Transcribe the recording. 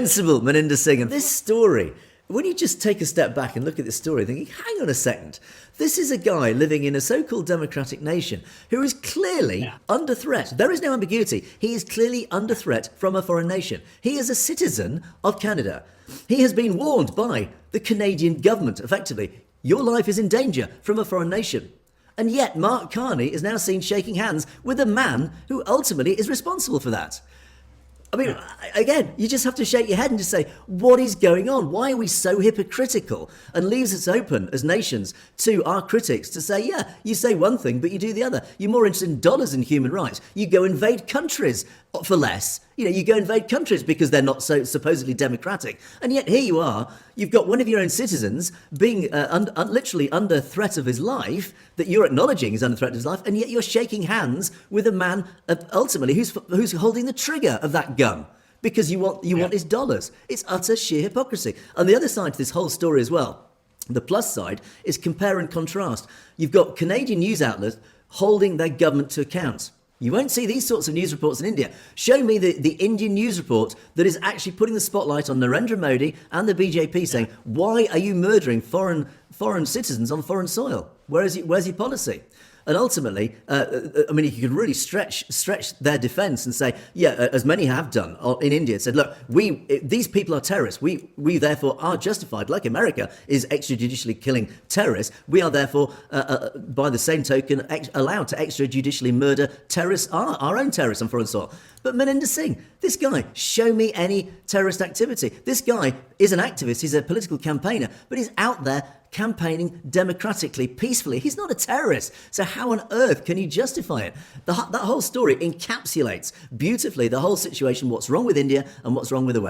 Sensible Maninder Singh. And this story, when you just take a step back and look at this story, thinking, hang on a second, this is a guy living in a so-called democratic nation who is clearly under threat. There is no ambiguity. He is clearly under threat from a foreign nation. He is a citizen of Canada. He has been warned by the Canadian government, effectively, your life is in danger from a foreign nation. And yet Mark Carney is now seen shaking hands with a man who ultimately is responsible for that. I mean, again, you just have to shake your head and just say, what is going on? Why are we so hypocritical? And leaves us open as nations to our critics to say, yeah, you say one thing, but you do the other. You're more interested in dollars and human rights. You go invade countries for less. You go invade countries because they're not so supposedly democratic. And yet here you are, you've got one of your own citizens being literally under threat of his life, that you're acknowledging is under threat of his life, and yet you're shaking hands with a man ultimately who's holding the trigger of that gun because you want his dollars. It's utter sheer hypocrisy. And the other side to this whole story as well, the plus side, is compare and contrast. You've got Canadian news outlets holding their government to account. You won't see these sorts of news reports in India. Show me the Indian news report that is actually putting the spotlight on Narendra Modi and the BJP, saying, why are you murdering foreign citizens on foreign soil? Where's your policy? And ultimately, I mean, you could really stretch their defence and say, yeah, as many have done in India, said, look, these people are terrorists. We therefore are justified, like America is extrajudicially killing terrorists. We are therefore, by the same token, allowed to extrajudicially murder terrorists, our own terrorists on foreign soil. But Maninder Singh, this guy, show me any terrorist activity. This guy is an activist. He's a political campaigner, but he's out there campaigning democratically, peacefully. He's not a terrorist. So how on earth can you justify it? That whole story encapsulates beautifully the whole situation, what's wrong with India and what's wrong with the West.